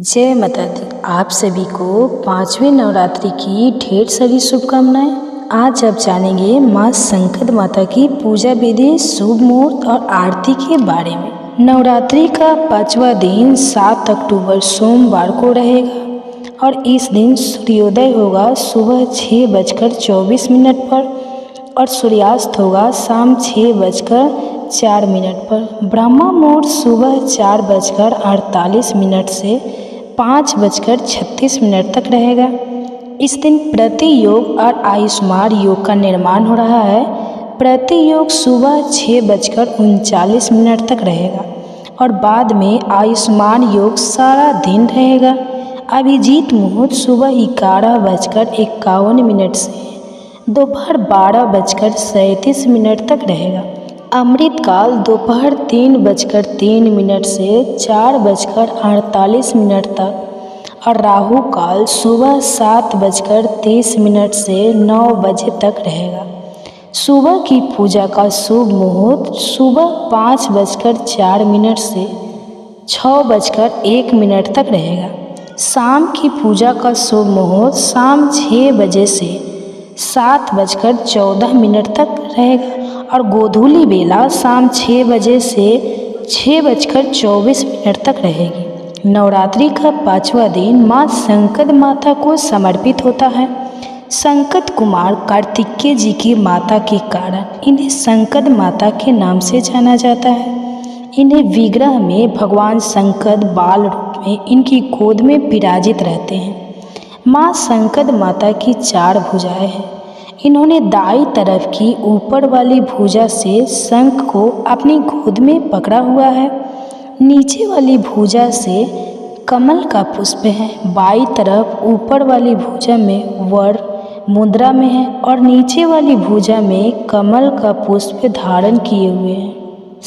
जय माता दी। आप सभी को पांचवें नवरात्रि की ढेर सारी शुभकामनाएं। आज आप जानेंगे माँ संकट माता की पूजा विधि, शुभ मुहूर्त और आरती के बारे में। नवरात्रि का पांचवा दिन 7 अक्टूबर सोमवार को रहेगा और इस दिन सूर्योदय होगा सुबह 6:24 पर और सूर्यास्त होगा शाम 6:04 पर। ब्रह्म मुहूर्त सुबह 4:48 से 5:36 तक रहेगा। इस दिन प्रति योग और आयुष्मान योग का निर्माण हो रहा है। प्रति योग सुबह 6:39 तक रहेगा और बाद में आयुष्मान योग सारा दिन रहेगा। अभिजीत मुहूर्त सुबह 11:51 से दोपहर 12:37 तक रहेगा। अमृतकाल दोपहर 3:03 से 4:48 तक और राहु काल सुबह 7:30 से 9 बजे तक रहेगा। सुबह की पूजा का शुभ मुहूर्त सुबह 5:04 से 6:01 तक रहेगा। शाम की पूजा का शुभ मुहूर्त शाम 6 बजे से 7:14 तक रहेगा और गोधूली बेला शाम 6 बजे से 6:24 तक रहेगी। नवरात्रि का पांचवा दिन माँ संकट माता को समर्पित होता है। संकट कुमार कार्तिकेय जी की माता के कारण इन्हें संकट माता के नाम से जाना जाता है। इन्हें विग्रह में भगवान संकट बाल रूप में इनकी गोद में विराजित रहते हैं। माँ संकट माता की 4 भुजाएं हैं। इन्होंने दाईं तरफ की ऊपर वाली भुजा से शंख को अपनी गोद में पकड़ा हुआ है। नीचे वाली भुजा से कमल का पुष्प है। बाईं तरफ ऊपर वाली भुजा में वर मुद्रा में है और नीचे वाली भुजा में कमल का पुष्प धारण किए हुए हैं।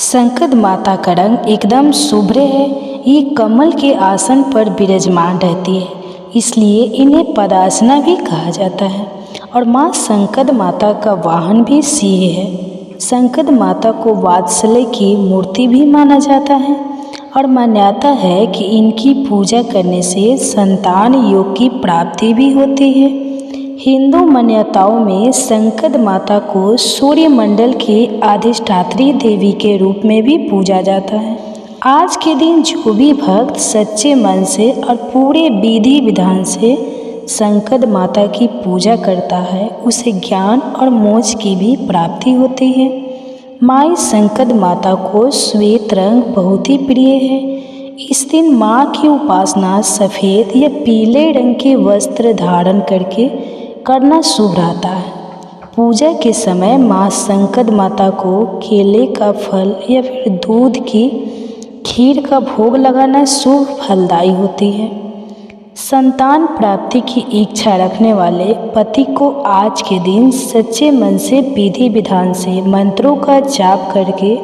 संकट माता का रंग एकदम शुभ्र है। ये कमल के आसन पर विराजमान रहती है, इसलिए इन्हें पदासना भी कहा जाता है। और माँ संकट माता का वाहन भी सिंह है। संकट माता को वात्सल्य की मूर्ति भी माना जाता है और मान्यता है कि इनकी पूजा करने से संतान योग की प्राप्ति भी होती है। हिंदू मान्यताओं में संकट माता को सूर्य मंडल की अधिष्ठात्री देवी के रूप में भी पूजा जाता है। आज के दिन जो भी भक्त सच्चे मन से और पूरे विधि विधान से संकट माता की पूजा करता है, उसे ज्ञान और मोक्ष की भी प्राप्ति होती है। माँ संकट माता को श्वेत रंग बहुत ही प्रिय है। इस दिन माँ की उपासना सफ़ेद या पीले रंग के वस्त्र धारण करके करना शुभ रहता है। पूजा के समय माँ संकट माता को केले का फल या फिर दूध की खीर का भोग लगाना शुभ फलदायी होती है। संतान प्राप्ति की इच्छा रखने वाले पति को आज के दिन सच्चे मन से विधि विधान से मंत्रों का जाप करके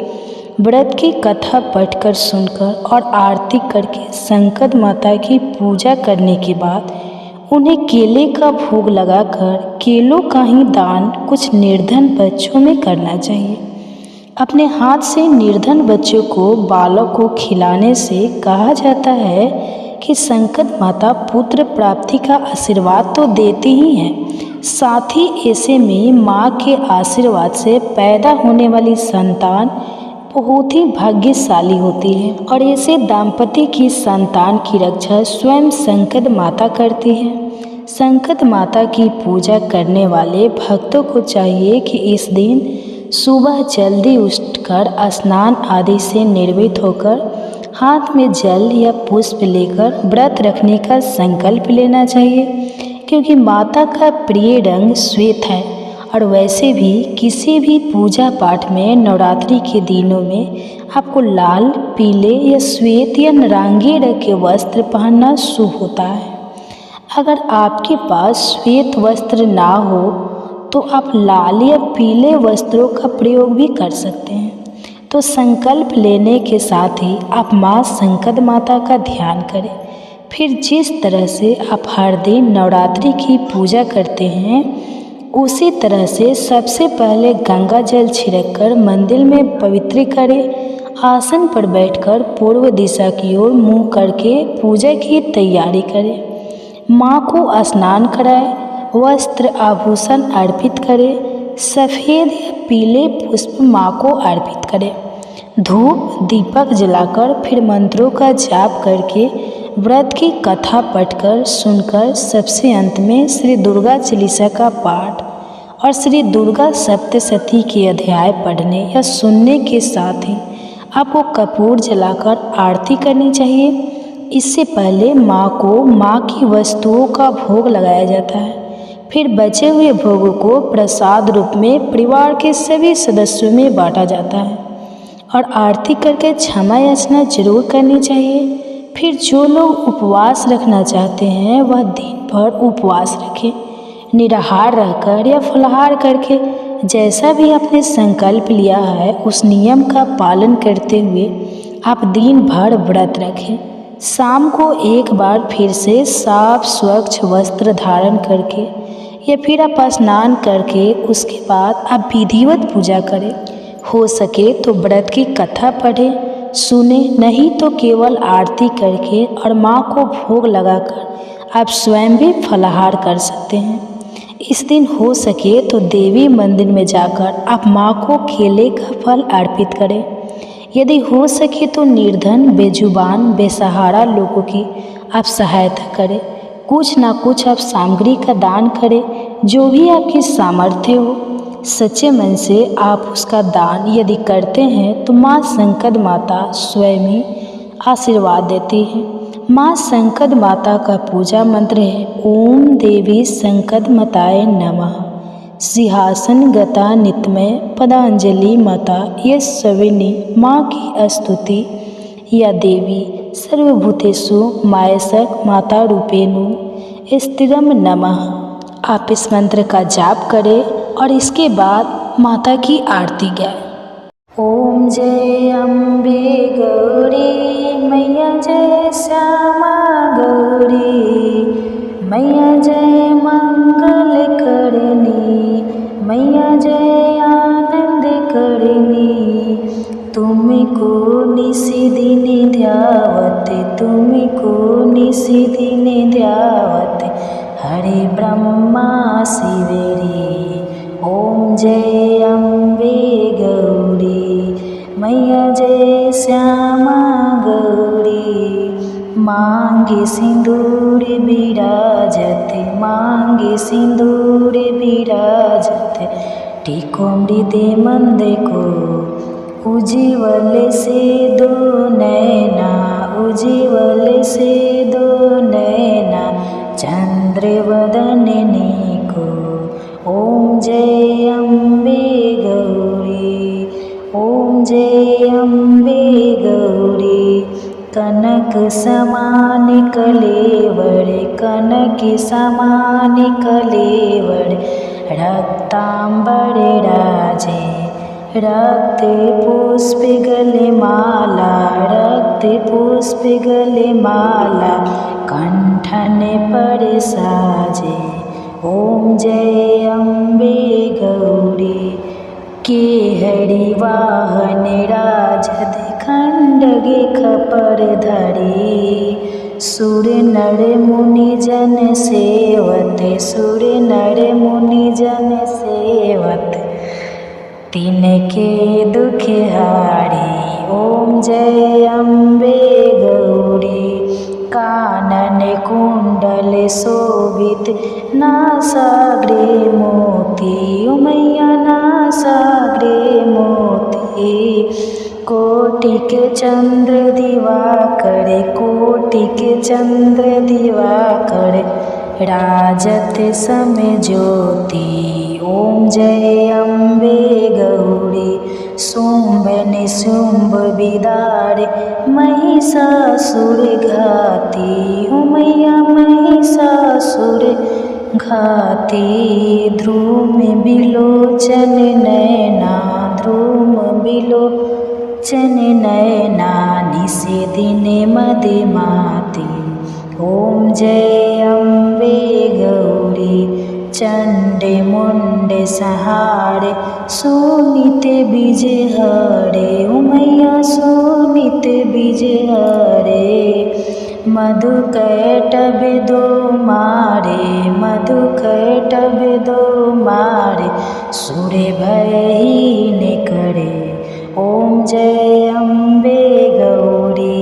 व्रत की कथा पढ़कर सुनकर और आरती करके संकट माता की पूजा करने के बाद उन्हें केले का भोग लगाकर केलों का ही दान कुछ निर्धन बच्चों में करना चाहिए। अपने हाथ से निर्धन बच्चों को बालक को खिलाने से कहा जाता है कि संकट माता पुत्र प्राप्ति का आशीर्वाद तो देती ही हैं, साथ ही ऐसे में माँ के आशीर्वाद से पैदा होने वाली संतान बहुत ही भाग्यशाली होती है और ऐसे दाम्पत्य की संतान की रक्षा स्वयं संकट माता करती है। संकट माता की पूजा करने वाले भक्तों को चाहिए कि इस दिन सुबह जल्दी उठकर स्नान आदि से निर्मित होकर हाथ में जल या पुष्प लेकर व्रत रखने का संकल्प लेना चाहिए, क्योंकि माता का प्रिय रंग श्वेत है। और वैसे भी किसी भी पूजा पाठ में नवरात्रि के दिनों में आपको लाल, पीले या श्वेत या नारंगी रंग के वस्त्र पहनना शुभ होता है। अगर आपके पास श्वेत वस्त्र ना हो तो आप लाल या पीले वस्त्रों का प्रयोग भी कर सकते हैं। तो संकल्प लेने के साथ ही आप माँ संकट माता का ध्यान करें। फिर जिस तरह से आप हर दिन नवरात्रि की पूजा करते हैं, उसी तरह से सबसे पहले गंगा जल छिड़क कर मंदिर में पवित्र करें आसन पर बैठकर पूर्व दिशा की ओर मुंह करके पूजा की तैयारी करें। माँ को स्नान कराए, वस्त्र आभूषण अर्पित करें, सफ़ेद या पीले पुष्प माँ को अर्पित करें। धूप दीपक जलाकर फिर मंत्रों का जाप करके व्रत की कथा पढ़कर सुनकर सबसे अंत में श्री दुर्गा चालीसा का पाठ और श्री दुर्गा सप्तशती के अध्याय पढ़ने या सुनने के साथ ही आपको कपूर जलाकर आरती करनी चाहिए। इससे पहले माँ को माँ की वस्तुओं का भोग लगाया जाता है। फिर बचे हुए भोगों को प्रसाद रूप में परिवार के सभी सदस्यों में बांटा जाता है और आरती करके क्षमा याचना जरूर करनी चाहिए। फिर जो लोग उपवास रखना चाहते हैं वह दिन भर उपवास रखें, निराहार रहकर या फलाहार करके जैसा भी आपने संकल्प लिया है उस नियम का पालन करते हुए आप दिन भर व्रत रखें। शाम को एक बार फिर से साफ स्वच्छ वस्त्र धारण करके या फिर आप स्नान करके उसके बाद आप विधिवत पूजा करें। हो सके तो व्रत की कथा पढ़ें, सुने, नहीं तो केवल आरती करके और माँ को भोग लगाकर आप स्वयं भी फलाहार कर सकते हैं। इस दिन हो सके तो देवी मंदिर में जाकर आप माँ को केले का फल अर्पित करें। यदि हो सके तो निर्धन, बेजुबान, बेसहारा लोगों की आप सहायता करें। कुछ ना कुछ आप सामग्री का दान करें, जो भी आपकी सामर्थ्य हो। सच्चे मन से आप उसका दान यदि करते हैं तो माँ संकट माता स्वयं ही आशीर्वाद देती है। माँ संकट माता का पूजा मंत्र है ओम देवी संकटमताय नमः। सिंहासन गता नित्यमय पदांजलि माता यशस्विनी। माँ की स्तुति या देवी सर्वभूतेषु मायसक माता रूपेणु स्थिरम नमः। आप इस मंत्र का जाप करें और इसके बाद माता की आरती गाएं। ओम जय अम्बे गौरी मैया, जय श्यामा गौरी मैया, जय मंगल करनी मैया, जय आनंद करनी। तुमको निशिदिन ध्यावत, तुमको निशिदिन ध्यावत, हरे ब्रह्मा शिवेरी। ओम जय अम्बे गौरी मैया, जय श्यामा गौरी। मांगे सिंदूर विराजत, मांगे सिंदूर विराजत, टीको मृदे मंद को उज्ज्वल से दो नैना, उज्ज्वल से दो नैना, चंद्रवदननी को। ओम जय अम्बे गौरी, ओम जय अम्बे गौरी। कनक समान कलेवर, कनक समान कलेवर, रक्तांबर राजे, रक्त पुष्प गले माला, रक्त पुष्प गले माला, कंठन पर साजे। ओम जय अम्बे गौरी। के हरि वाहन राजद खंडगे खपर धरी, सुर नर मुनि जन सेवत, सुर नर मुनि जन सेवत, तिनके दुख हारी। ओम जय अम्बे गौरी। कानन कुंडल शोभित नासाग्रे मोती, मैया नासाग्रे मोती। कोटिक चंद्र दिवाकर, कोटिक चंद्र दिवाकर, राजत समय ज्योति। ओम जय अम्बे गौरी। शुंभ निशुंभ विदारे महिषासुर घाती, मैया महिषासुर घाती। ध्रुम बिलोचन नैना, ध्रुम बिलोचन नैना, निषेदिन मदमाती। ओम जय अम्बे गौरी। चंडे मुंडे सहारे सुनीते बीजे हरे ओ मैया सुनीते बीजे हरे मधु कैटभ दो मारे मधु कैटभ दो मारे सूर्य भय ने करे ओम जय अम्बे गौरी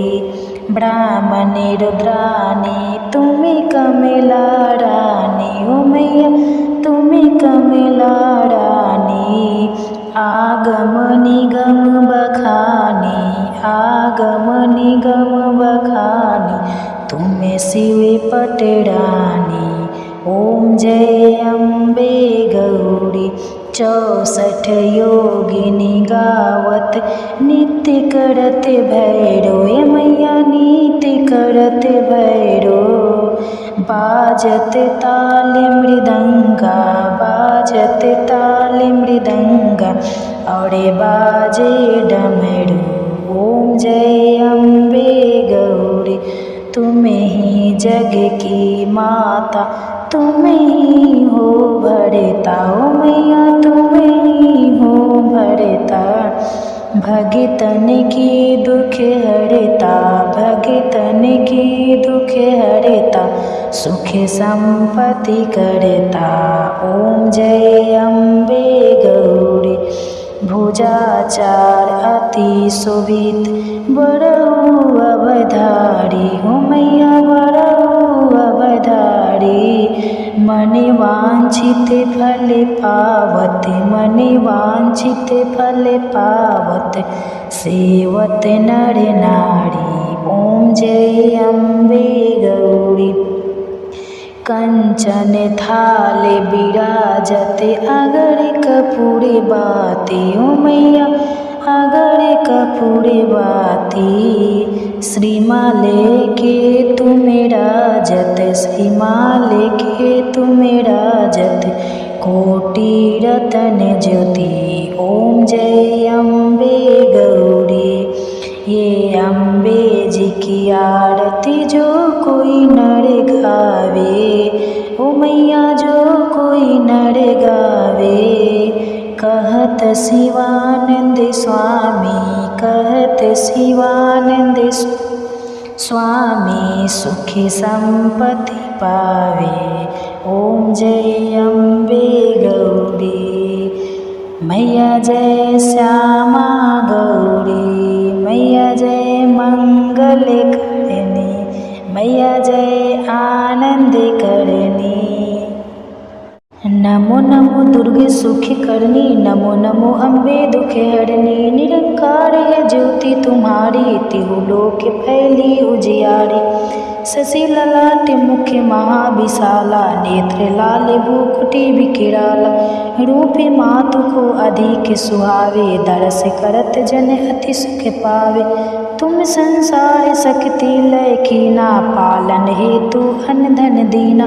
ब्राह्मणी रुद्राणी तुम्हें कमला रानी ओ मैया तुम्हें कमला रानी आगम निगम बखानी आगम निगम बखानी तुम्हें शिव पटरानी ओम जय अम्बे गौरी 64 योगिनी गावत नित्य करत भैरो ये मैया नित्य करत भैरो बाजत ताल मृदंगा बाजत ताल मृदंगा और बाजे डमरू ओम जय अम्बे गौरी तुम्हें ही जग की माता तुम्हें ही हो भरता ओ मैया तुम्हें ही हो भरता भगतन की दुख हरता भगतन की दुख हरता सुख संपत्ति करता ओम जय अम्बे गौरी भुजाचार अति शोभित बड़ऊ अवधारी हो मैया बड़ऊ अवधारी मनि वांछित फल पावत मनि वांछित फल पावत सेवत नर नारी ओम जय अम्बे गौरी कंचन थाल विराजत अगर कपूरे बाती ओ मैया अगर कपूरे बाती श्रीमाले के तुम्हें राजत श्रीमाले के तुम्हें राजत कोटि रतन ज्योति ओम जय अम्बे गौरी ये अम्बे जी की आरती जो कोई नर गावे ओ मैया जो कोई नर गावे कहत शिवानंद स्वामी कहत शिवानंद स्वामी सुखी संपत्ति पावे ओम जय अम्बे गौरी मैया जय श्यामा गौरी मैया जय मंगल करणी मैया जय आनंद करणी नमो नमो दुर्गे सुखी करनी नमो नमो अम्बे दुखे हरनी निरंकार है ज्योति तुम्हारी तिहु लोक फैली उजियारी शशि ललाट मुख महाविशाला नेत्र लाल भूकुटी विकिराला रूपे मातु को अधिक सुहावे दरस करत जन अति सुख पावे तुम संसार शक्ति लय कीना पालन हेतु अन्न धन दीना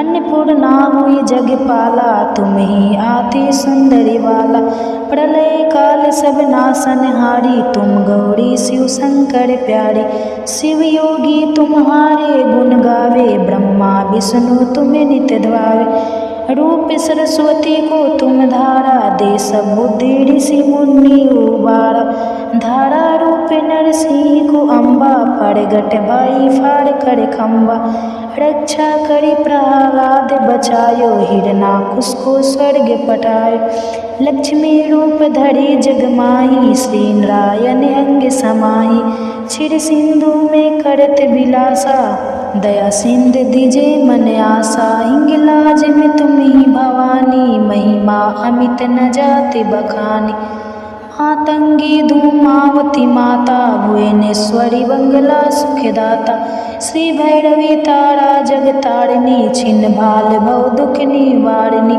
अन्नपूर्णा हुई जग पाला तुम ही आती सुंदरी वाला प्रलय काल सब नासन हारी तुम गौरी शिव शंकर प्यारी शिव योगी तुम्हारे गुण गावे ब्रह्मा विष्णु तुम्हें नित्य ध्यावे रूप सरस्वती को तुम धारा दे सब बुद्धि ऋषि मुनि उबारा धारा रूप नरसिंह को अम्बा प्रगट भाई फाड़ कर खम्बा रक्षा करी प्रहलाद बचायो हिरणाकुश को स्वर्ग पटायो लक्ष्मी रूप धरी जगमाही श्री नारायण अंग समाही क्षीर सिंधु में करत विलासा दया सिंध दिजे मन आशा हिंगलाज में तुम ही भवानी महिमा अमित न जाति बखानी मातंगी धूमावती माता भुवनेश्वरी बंगला सुखदाता श्री भैरवी तारा जगतारिणी छिन्न भाल भव दुख निवारिणी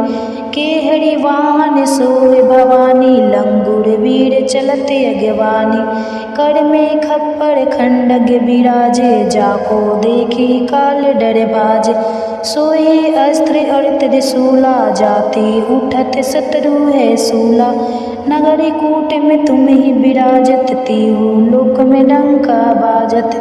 केहरी वाहन सोए भवानी लंगुर वीर चलते अगवानी कर में खप्पर खंडग विराजे जाको देखी काल डर भाजे सोए अस्त्र और त्रिशूला जाति उठत शत्रु है सूला नगरी कूट में तुम ही विराजत तीहू लोक में डंका बाजत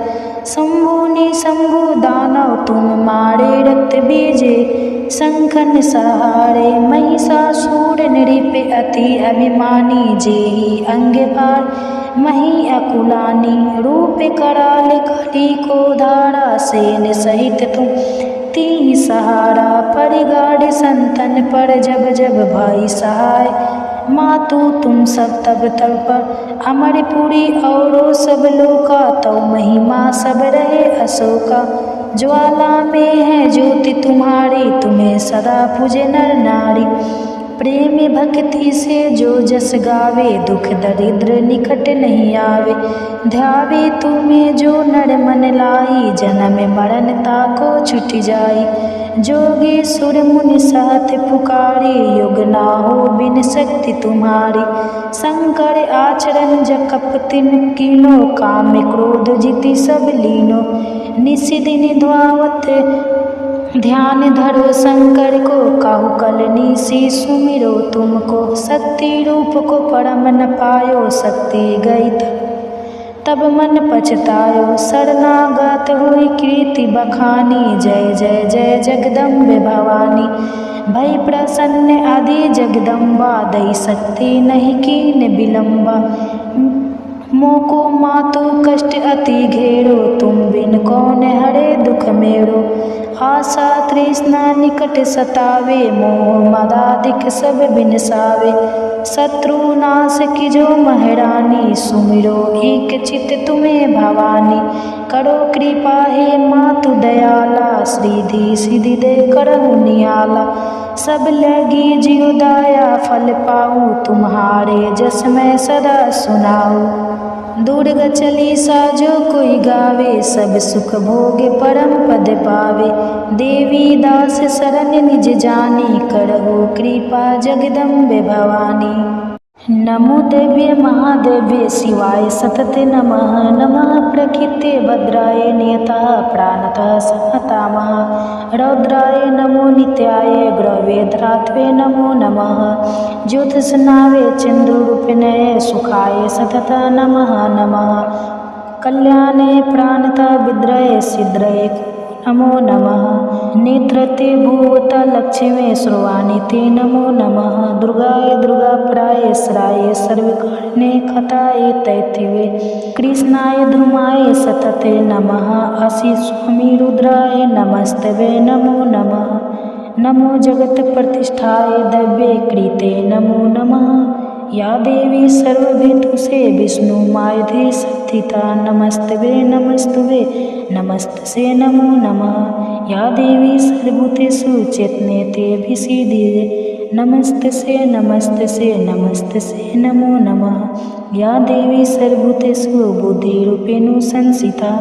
शंभु निशंभु दानव तुम मारे रक्त बीजे, शंखन सहारे महिषासुर नृप अति अभिमानी, जेहि अंग पार मही अकुलानी, रूप कराल कली को धारा, सेन सहित तुम तीन सहारा, परिगाढ़ संतन पर जब जब भाई सहाय, मातु तुम सब तब तब पर अमरपुरी औरो सब लोका, तो महिमा सब रहे अशोका, ज्वाला में है ज्योति तुम्हारी, तुम्हें सदा पूजे नर नारी, प्रेम भक्ति से जो जस गावे, दुख दरिद्र निकट नहीं आवे, ध्यावे तुम्हें जो नर मन लाई, जन्म मरण ताको छुट जाई, जोगी सुर मुनि साथ पुकारे, युग ना हो बिन शक्ति तुम्हारी, शंकर आचरण जकप तिन कीनो, काम क्रोध जिति सब लीनो, निशिदिन ध्यावत ध्यान धरो शंकर को, काहू कलनी सी सुमिरो तुमको, शक्ति रूप को परम न पायो, शक्ति गई तब मन पछतायो, शरणागत हुई कीर्ति बखानी, जय जय जय जगदम्बे भवानी, भई प्रसन्न आदि जगदम्बा, दई शक्ति नहीं कीन विलंबा, मोको मातु कष्ट अति घेरो, तुम बिन कौन हरे दुख मेरो, आशा तृष्णा निकट सतावे, मोह मदादिक सब बिनसावे, शत्रु नाश की जो महारानी, सुमिरो एक चित तुम्हें भवानी, करो कृपा हे मातु दयाला, श्रीधि सिद्धि दे करहु नियाला, सब लगी जियो दाया फल पाऊँ, तुम्हारे जस मैं सदा सुनाऊँ, दुर्ग चालीसा जो कोई गावे, सब सुख भोगे परम पद पावे, देवी दास शरण निज जानी, करहु कृपा जगदम्बे भवानी, नमो देव्य महादेव्य शिवाय सतते नमः, नमः प्रकृते भद्राय नियतः प्राणतः सहतामः, रौद्राय नमो नित्याय ग्रवेद्रात्वे नमो नमः, ज्योतिषनावे चंद्ररूपिणे सुखाय सतत नमः नमः, कल्याणे प्राणतः विद्रये सिद्रये नमो नमः, नेत्रते भूवत लक्ष्मी श्रवाणि ते नमो नमः, दुर्गाय दुर्गाप्राय स्राय सर्वकर्णे खताय तैथिवे, कृष्णाय धूमाय सतते नमः, असि स्वामी रुद्राय नमस्तवे नमो नमः, नमो जगत प्रतिष्ठाय दव्ये कृते नमो नमः, या देवी सर्वभूतु से विष्णु मायधे स्थिता, नमस्तवे नमस्तुवे नमस्तसे नमो नमः, या देवी सर्वभूतेषु चेतने ते विसीदे, नमस्तसे नमस्तसे नमस्तसे नमो नमः, या देवी सर्वभूतेषु बुद्धिरूपेण संस्थिता,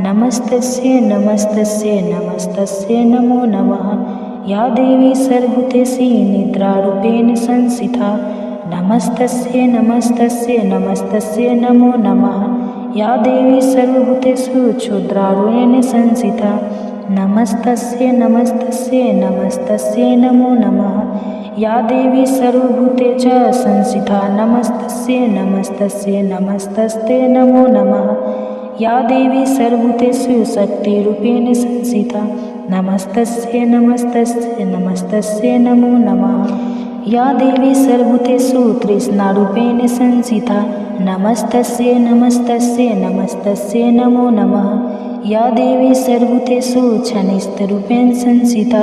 नमस्तस्य नमस्तस्य नमस्तस्य नमो नमः, या देवी सर्वभूतेषु निद्रारूपेण संस्थिता, नमस्तस्य नमस्तस्य नमस्तस्य नमो नमः, या देवी सर्वभूतेषु क्षुद्रारूपेण संस्थिता, नमस्तस्य नमस्तस्य नमस्तस्य नमो नमः, या देवी सर्वभूतेषु संस्थिता, नमस्तस्य नमस्तस्य नमस्तस्ते नमो नमः, या देवी सर्वभूतेषु शक्तिरूपेण संस्थिता, नमस्तस्य नमस्तस्य नमस्तस्य नमो नमः, या देवी सर्वभूतेषु तृष्णारूपेण संस्थिता, नमस्तस्य नमस्तस्य नमस्तस्य नमो नमः, या देवी सर्वभूतेषु क्षणिस्थरूपेण संस्थिता,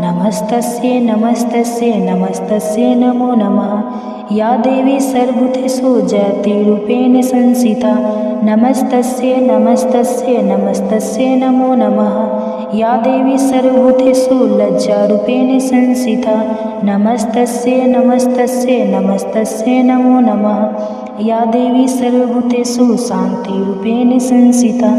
नमस्तस्य नमस्तस्य नमस्तस्य नमो नमः, या देवी सर्वभूतेषु जयतिरूपेण संस्थिता, नमस्तस्य नमस्तस्य नमस्तस्य नमो नमः, या देवी सर्वभूतेषु लज्जारूपेण संस्थिता, नमस्तस्य नमस्तस्य नमस्तस्य नमो नमः, या देवी सर्वभूतेषु शान्तिरूपेण संस्थिता,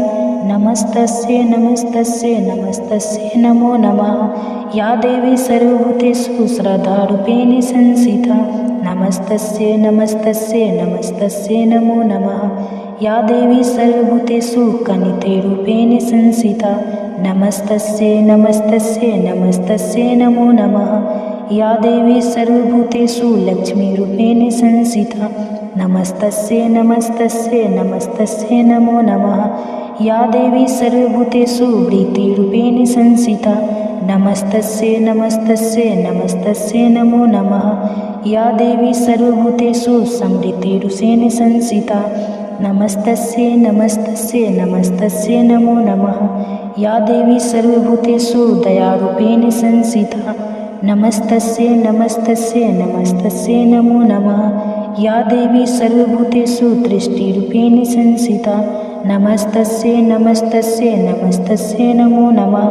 नमस्तस्य नमस्तस्य नमस्तस्य नमो नमः, या देवी सर्वभूतेषु श्रद्धारूपेण संस्थिता, नमस्तस्य नमस्तस्य नमस्तस्य नमो नमः, या देवी सर्वभूतेषु कनितेरूपेण संस्थिता, नमस्तस्य नमस्तस्य नमस्तस्य नमो नमः, या देवी सर्वभूतेषु लक्ष्मीरूपेण संस्थिता, नमस्तस्यै नमस्तस्यै नमस्तस्यै नमो नमः। या देवी सर्वभूतेषु वृत्तिरूपेण संस्थिता नमस्तस्यै नमस्तस्यै नमस्तस्यै नमो नमः। या देवी सर्वभूतेषु समृद्धिरूपेण संस्थिता नमस्तस्यै नमस्तस्यै नमस्तस्यै नमो नमः। या देवी सर्वभूतेषु दयारूपेण संस्थिता नमस्तस्यै नमस्तस्यै नमस्तस्यै नमो नमः। या देवी सर्वभूतेषु दृष्टिरूपेण संस्थिता नमस्तस्यै नमस्तस्यै नमस्तस्यै नमो नमः।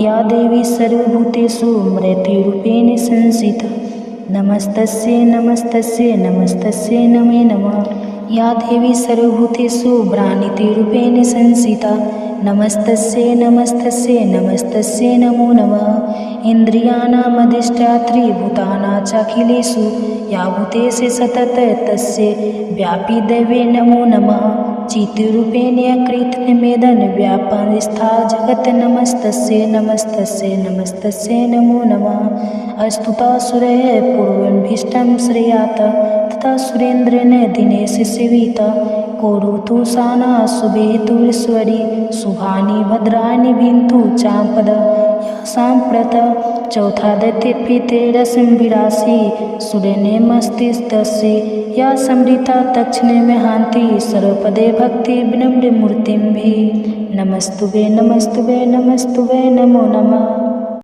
या देवी सर्वभूतेषु मृत्युरूपेण संस्थिता नमस्तस्यै नमस्तस्यै नमस्तस्यै नमे नमः। या देवी सर्वभूतेषु भ्रान्तिरूपेण संस्थिता नमस्तस्यै नमस्तस्यै नमस्तस्यै नमो नमः। इन्द्रियाणामधिष्ठात्री भूतानां चाखिलेषु या भूतेषु सततं तस्यै व्यापिदेवे नमो नमः। चित्रूपेण कृतनिवेदन व्यापनस्था जगत् नमस्तस्यै नमस्तस्यै नमस्तस्यै नमो नमः। स्तुतासुरैः पूर्वमभीष्टं श्रेयात् तथा सुरेन्द्रेण दिनेश सेविता करोतु साना शुभेतुरीश्वरी शुभानि भद्राणि भिन्तु चापद या साम्प्रत चौथादित्यपीतेरसं विरासि सूर्यनेमस्तिस्तस्यै या समृता दक्षिणे में हान्ति सर्वपदे भक्ति विनम्र मूर्तिं भी नमस्तुभे नमस्तुभे नमस्तुभे नमो नमः।